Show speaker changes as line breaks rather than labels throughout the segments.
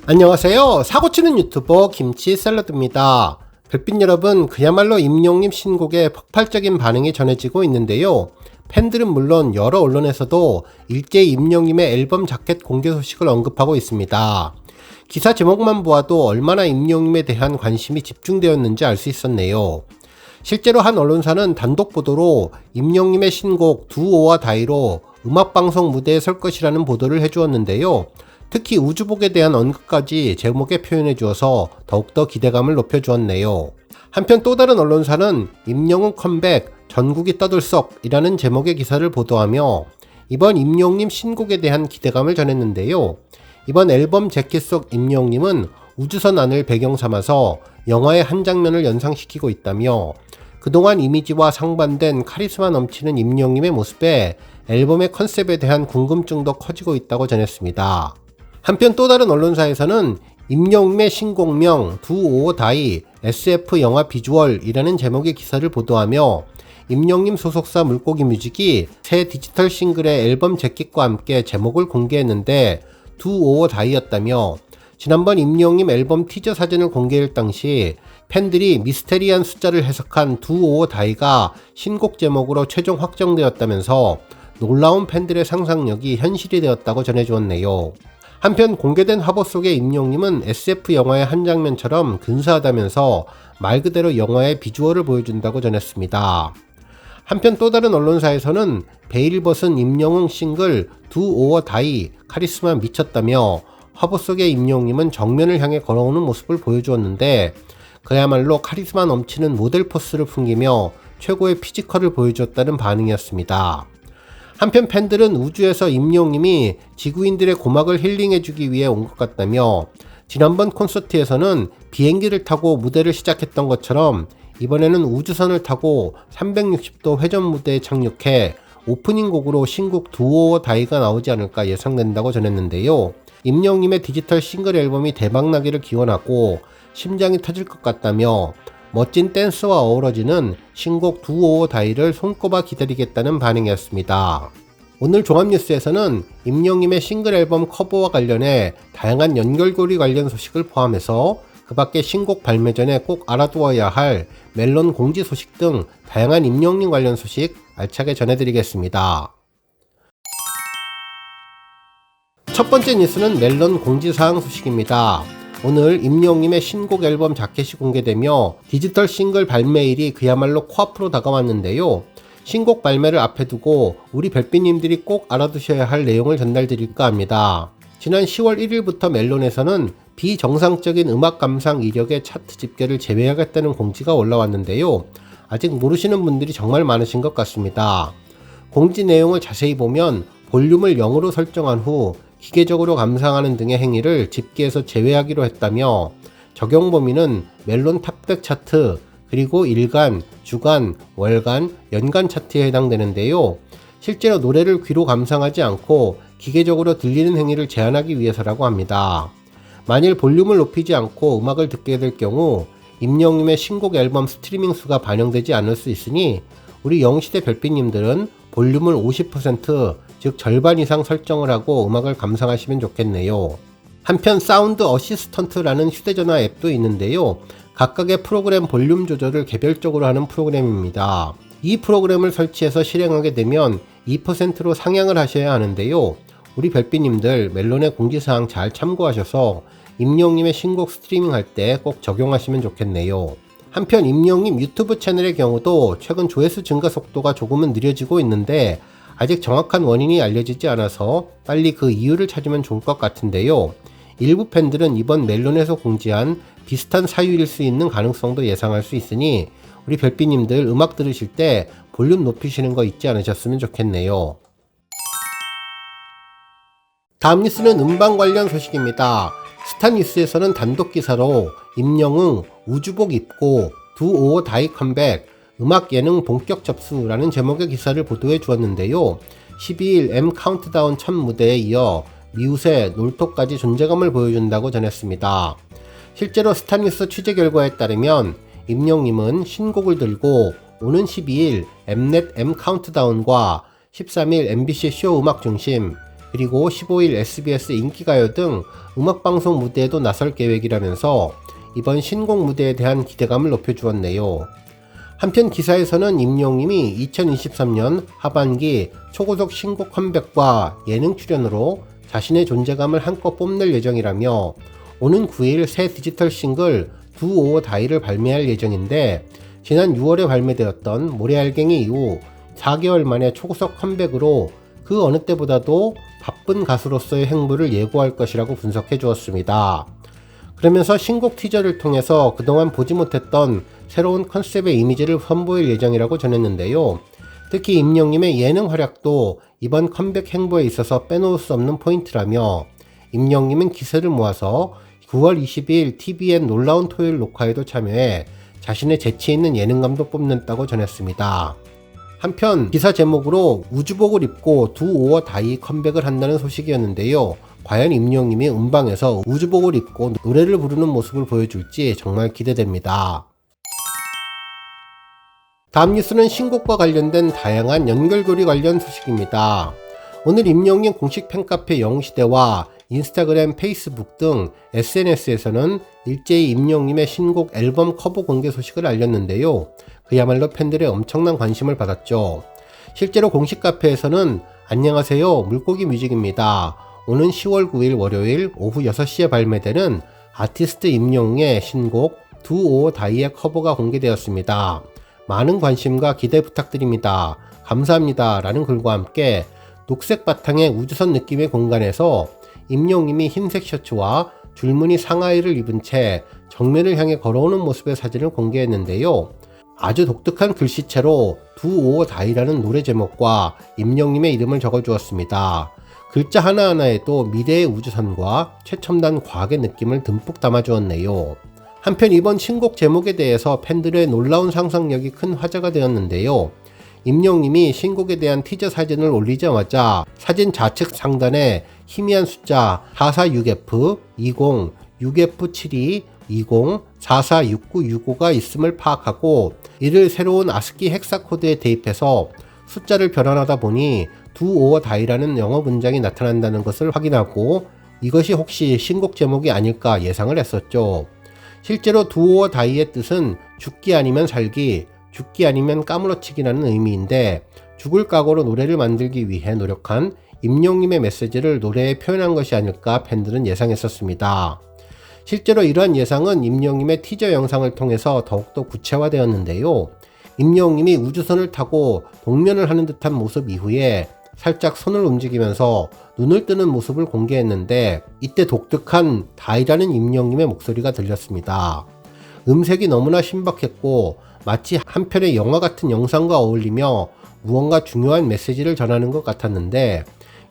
안녕하세요. 사고치는 유튜버 김치샐러드입니다. 별빛 여러분, 그야말로 임영님 신곡에 폭발적인 반응이 전해지고 있는데요. 팬들은 물론 여러 언론에서도 일제히 임영님의 앨범 자켓 공개 소식을 언급하고 있습니다. 기사 제목만 보아도 얼마나 임영님에 대한 관심이 집중되었는지 알 수 있었네요. 실제로 한 언론사는 단독 보도로 임영님의 신곡 두오와 다이로 음악방송 무대에 설 것이라는 보도를 해주었는데요. 특히 우주복에 대한 언급까지 제목에 표현해 주어서 더욱더 기대감을 높여주었네요. 한편 또 다른 언론사는 임영웅 컴백 전국이 떠들썩이라는 제목의 기사를 보도하며 이번 임영웅님 신곡에 대한 기대감을 전했는데요. 이번 앨범 재킷 속 임영웅님은 우주선 안을 배경 삼아서 영화의 한 장면을 연상시키고 있다며 그동안 이미지와 상반된 카리스마 넘치는 임영웅님의 모습에 앨범의 컨셉에 대한 궁금증도 커지고 있다고 전했습니다. 한편 또 다른 언론사에서는 임영웅의 신곡명 두오다이 SF 영화 비주얼이라는 제목의 기사를 보도하며 임영웅님 소속사 물고기 뮤직이 새 디지털 싱글의 앨범 재킷과 함께 제목을 공개했는데 두오다이였다며 지난번 임영웅님 앨범 티저 사진을 공개할 당시 팬들이 미스테리한 숫자를 해석한 두오다이가 신곡 제목으로 최종 확정되었다면서 놀라운 팬들의 상상력이 현실이 되었다고 전해주었네요. 한편 공개된 화보 속의 임영웅님은 SF 영화의 한 장면처럼 근사하다면서 말 그대로 영화의 비주얼을 보여준다고 전했습니다. 한편 또 다른 언론사에서는 베일 벗은 임영웅 싱글 두오어다이 카리스마 미쳤다며 화보 속의 임영웅님은 정면을 향해 걸어오는 모습을 보여주었는데 그야말로 카리스마 넘치는 모델 포스를 풍기며 최고의 피지컬을 보여주었다는 반응이었습니다. 한편 팬들은 우주에서 임영웅님이 지구인들의 고막을 힐링해주기 위해 온 것 같다며 지난번 콘서트에서는 비행기를 타고 무대를 시작했던 것처럼 이번에는 우주선을 타고 360도 회전 무대에 착륙해 오프닝 곡으로 신곡 두오 다이가 나오지 않을까 예상된다고 전했는데요. 임영웅님의 디지털 싱글 앨범이 대박나기를 기원하고 심장이 터질 것 같다며 멋진 댄스와 어우러지는 신곡 두오 다이를 손꼽아 기다리겠다는 반응이었습니다. 오늘 종합뉴스에서는 임영웅님의 싱글 앨범 커버와 관련해 다양한 연결고리 관련 소식을 포함해서 그 밖에 신곡 발매 전에 꼭 알아두어야 할 멜론 공지 소식 등 다양한 임영웅님 관련 소식 알차게 전해드리겠습니다. 첫 번째 뉴스는 멜론 공지사항 소식입니다. 오늘 임영웅님의 신곡 앨범 자켓이 공개되며 디지털 싱글 발매일이 그야말로 코앞으로 다가왔는데요. 신곡 발매를 앞에 두고 우리 별빛님들이 꼭 알아두셔야 할 내용을 전달드릴까 합니다. 지난 10월 1일부터 멜론에서는 비정상적인 음악 감상 이력의 차트 집계를 제외하겠다는 공지가 올라왔는데요. 아직 모르시는 분들이 정말 많으신 것 같습니다. 공지 내용을 자세히 보면 볼륨을 0으로 설정한 후 기계적으로 감상하는 등의 행위를 집계에서 제외하기로 했다며 적용 범위는 멜론 탑100 차트 그리고 일간, 주간, 월간, 연간 차트에 해당되는데요. 실제로 노래를 귀로 감상하지 않고 기계적으로 들리는 행위를 제한하기 위해서라고 합니다. 만일 볼륨을 높이지 않고 음악을 듣게 될 경우 임영웅님의 신곡 앨범 스트리밍 수가 반영되지 않을 수 있으니 우리 영시대 별빛님들은 볼륨을 50%, 즉 절반 이상 설정을 하고 음악을 감상하시면 좋겠네요. 한편 사운드 어시스턴트라는 휴대전화 앱도 있는데요. 각각의 프로그램 볼륨 조절을 개별적으로 하는 프로그램입니다. 이 프로그램을 설치해서 실행하게 되면 2%로 상향을 하셔야 하는데요. 우리 별빛님들 멜론의 공지사항 잘 참고하셔서 임영웅님의 신곡 스트리밍 할 때 꼭 적용하시면 좋겠네요. 한편 임영웅님 유튜브 채널의 경우도 최근 조회수 증가 속도가 조금은 느려지고 있는데 아직 정확한 원인이 알려지지 않아서 빨리 그 이유를 찾으면 좋을 것 같은데요. 일부 팬들은 이번 멜론에서 공지한 비슷한 사유일 수 있는 가능성도 예상할 수 있으니 우리 별빛님들 음악 들으실 때 볼륨 높이시는 거 잊지 않으셨으면 좋겠네요. 다음 뉴스는 음반 관련 소식입니다. 스타뉴스에서는 단독 기사로 임영웅 우주복 입고 두오 다이 컴백 음악 예능 본격 접수라는 제목의 기사를 보도해 주었는데요. 12일 M 카운트다운 첫 무대에 이어 미우새 놀토까지 존재감을 보여준다고 전했습니다. 실제로 스타뉴스 취재 결과에 따르면 임영웅님은 신곡을 들고 오는 12일 엠넷 M 카운트다운과 13일 MBC 쇼 음악 중심, 그리고 15일 SBS 인기가요 등 음악방송 무대에도 나설 계획이라면서 이번 신곡 무대에 대한 기대감을 높여주었네요. 한편 기사에서는 임영님이 2023년 하반기 초고속 신곡 컴백과 예능 출연으로 자신의 존재감을 한껏 뽐낼 예정이라며 오는 9일 새 디지털 싱글 Do or Die를 발매할 예정인데 지난 6월에 발매되었던 모래알갱이 이후 4개월 만에 초고속 컴백으로 그 어느 때보다도 바쁜 가수로서의 행보를 예고할 것이라고 분석해 주었습니다. 그러면서 신곡 티저를 통해서 그동안 보지 못했던 새로운 컨셉의 이미지를 선보일 예정이라고 전했는데요. 특히 임영님의 예능 활약도 이번 컴백 행보에 있어서 빼놓을 수 없는 포인트라며 임영님은 기세를 모아서 9월 22일 TVN 놀라운 토요일 녹화에도 참여해 자신의 재치있는 예능감도 뽐냈다고 전했습니다. 한편 기사 제목으로 우주복을 입고 Do or Die 컴백을 한다는 소식이었는데요. 과연 임영님이 음방에서 우주복을 입고 노래를 부르는 모습을 보여줄지 정말 기대됩니다. 다음 뉴스는 신곡과 관련된 다양한 연결고리 관련 소식입니다. 오늘 임영님 공식 팬카페 영웅시대와 인스타그램, 페이스북 등 SNS에서는 일제히 임영님의 신곡 앨범 커버 공개 소식을 알렸는데요. 그야말로 팬들의 엄청난 관심을 받았죠. 실제로 공식 카페에서는 안녕하세요, 물고기 뮤직입니다. 오는 10월 9일 월요일 오후 6시에 발매되는 아티스트 임영웅의 신곡 Do or Die의 커버가 공개되었습니다. 많은 관심과 기대 부탁드립니다. 감사합니다. 라는 글과 함께 녹색 바탕의 우주선 느낌의 공간에서 임영웅이 흰색 셔츠와 줄무늬 상하의를 입은 채 정면을 향해 걸어오는 모습의 사진을 공개했는데요. 아주 독특한 글씨체로 Do or Die라는 노래 제목과 임영웅의 이름을 적어주었습니다. 글자 하나하나에도 미래의 우주선과 최첨단 과학의 느낌을 듬뿍 담아주었네요. 한편 이번 신곡 제목에 대해서 팬들의 놀라운 상상력이 큰 화제가 되었는데요. 임영님이 신곡에 대한 티저 사진을 올리자마자 사진 좌측 상단에 희미한 숫자 446F, 20, 6F72, 20, 446965가 있음을 파악하고 이를 새로운 아스키 헥사 코드에 대입해서 숫자를 변환하다 보니 Do or Die라는 영어 문장이 나타난다는 것을 확인하고 이것이 혹시 신곡 제목이 아닐까 예상을 했었죠. 실제로 Do or Die의 뜻은 죽기 아니면 살기, 죽기 아니면 까무러치기라는 의미인데 죽을 각오로 노래를 만들기 위해 노력한 임영님의 메시지를 노래에 표현한 것이 아닐까 팬들은 예상했었습니다. 실제로 이러한 예상은 임영님의 티저 영상을 통해서 더욱더 구체화되었는데요. 임영님이 우주선을 타고 동면을 하는 듯한 모습 이후에 살짝 손을 움직이면서 눈을 뜨는 모습을 공개했는데 이때 독특한 다이라는 임영님의 목소리가 들렸습니다. 음색이 너무나 신박했고 마치 한 편의 영화 같은 영상과 어울리며 무언가 중요한 메시지를 전하는 것 같았는데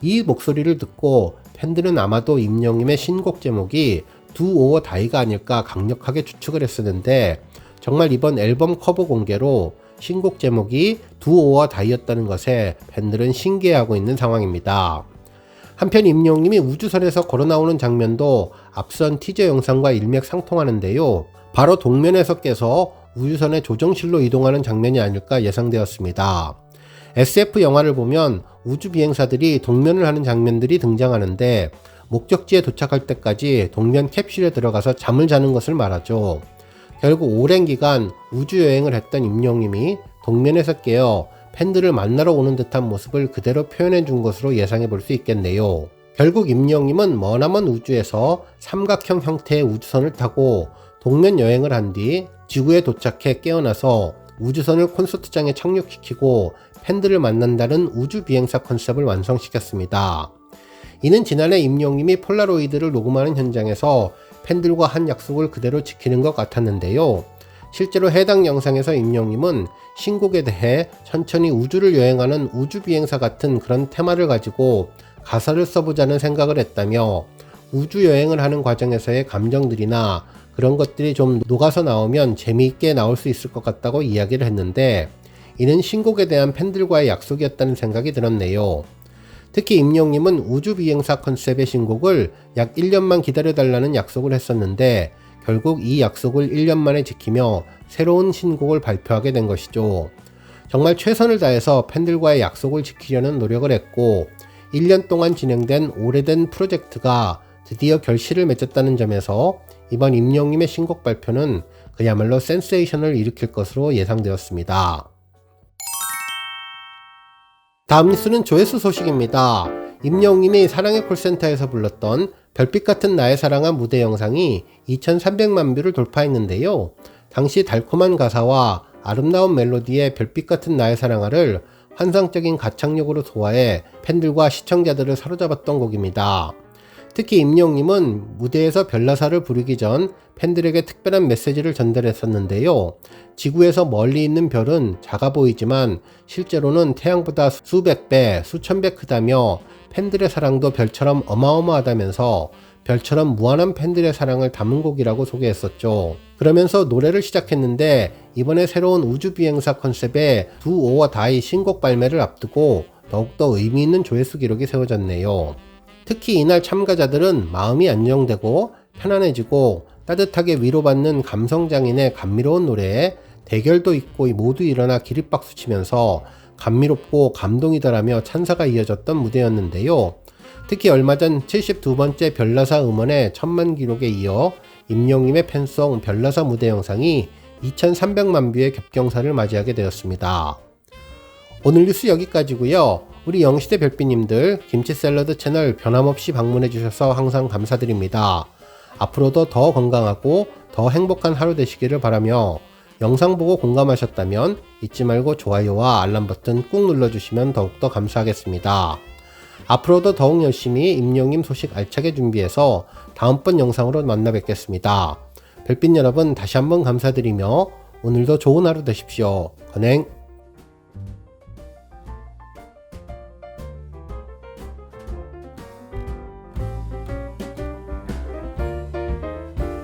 이 목소리를 듣고 팬들은 아마도 임영님의 신곡 제목이 Do or Die가 아닐까 강력하게 추측을 했었는데 정말 이번 앨범 커버 공개로 신곡 제목이 Do or Die였다는 것에 팬들은 신기해하고 있는 상황입니다. 한편 임영님이 우주선에서 걸어나오는 장면도 앞선 티저 영상과 일맥상통하는데요. 바로 동면에서 깨서 우주선의 조정실로 이동하는 장면이 아닐까 예상되었습니다. SF 영화를 보면 우주 비행사들이 동면을 하는 장면들이 등장하는데 목적지에 도착할 때까지 동면 캡슐에 들어가서 잠을 자는 것을 말하죠. 결국 오랜 기간 우주여행을 했던 임영님이 동면에서 깨어 팬들을 만나러 오는 듯한 모습을 그대로 표현해 준 것으로 예상해 볼 수 있겠네요. 결국 임영님은 머나먼 우주에서 삼각형 형태의 우주선을 타고 동면 여행을 한 뒤 지구에 도착해 깨어나서 우주선을 콘서트장에 착륙시키고 팬들을 만난다는 우주 비행사 컨셉을 완성시켰습니다. 이는 지난해 임영님이 폴라로이드를 녹음하는 현장에서 팬들과 한 약속을 그대로 지키는 것 같았는데요. 실제로 해당 영상에서 임영님은 신곡에 대해 천천히 우주를 여행하는 우주 비행사 같은 그런 테마를 가지고 가사를 써보자는 생각을 했다며 우주 여행을 하는 과정에서의 감정들이나 그런 것들이 좀 녹아서 나오면 재미있게 나올 수 있을 것 같다고 이야기를 했는데 이는 신곡에 대한 팬들과의 약속이었다는 생각이 들었네요. 특히 임영님은 우주 비행사 컨셉의 신곡을 약 1년만 기다려달라는 약속을 했었는데 결국 이 약속을 1년 만에 지키며 새로운 신곡을 발표하게 된 것이죠. 정말 최선을 다해서 팬들과의 약속을 지키려는 노력을 했고 1년 동안 진행된 오래된 프로젝트가 드디어 결실을 맺었다는 점에서 이번 임영웅님의 신곡 발표는 그야말로 센세이션을 일으킬 것으로 예상되었습니다. 다음 뉴스는 조회수 소식입니다. 임영웅님이 사랑의 콜센터에서 불렀던 별빛 같은 나의 사랑한 무대 영상이 2300만 뷰를 돌파했는데요. 당시 달콤한 가사와 아름다운 멜로디의 별빛 같은 나의 사랑아를 환상적인 가창력으로 소화해 팬들과 시청자들을 사로잡았던 곡입니다. 특히 임영웅님은 무대에서 별나사를 부르기 전 팬들에게 특별한 메시지를 전달했었는데요. 지구에서 멀리 있는 별은 작아 보이지만 실제로는 태양보다 수백 배, 수천 배 크다며 팬들의 사랑도 별처럼 어마어마하다면서 별처럼 무한한 팬들의 사랑을 담은 곡이라고 소개했었죠. 그러면서 노래를 시작했는데 이번에 새로운 우주비행사 컨셉의 Do or Die 신곡 발매를 앞두고 더욱더 의미 있는 조회수 기록이 세워졌네요. 특히 이날 참가자들은 마음이 안정되고 편안해지고 따뜻하게 위로받는 감성장인의 감미로운 노래에 대결도 있고 모두 일어나 기립박수 치면서 감미롭고 감동이다라며 찬사가 이어졌던 무대였는데요. 특히 얼마 전 72번째 별나사 음원의 1000만 기록에 이어 임영웅님의 팬송 별나사 무대 영상이 2300만 뷰의 겹경사를 맞이하게 되었습니다. 오늘 뉴스 여기까지고요. 우리 영시대 별빛님들 김치샐러드 채널 변함없이 방문해주셔서 항상 감사드립니다. 앞으로도 더 건강하고 더 행복한 하루 되시기를 바라며 영상 보고 공감하셨다면 잊지 말고 좋아요와 알람 버튼 꾹 눌러주시면 더욱더 감사하겠습니다. 앞으로도 더욱 열심히 임영웅님 소식 알차게 준비해서 다음번 영상으로 만나 뵙겠습니다. 별빛 여러분 다시 한번 감사드리며 오늘도 좋은 하루 되십시오. 건행.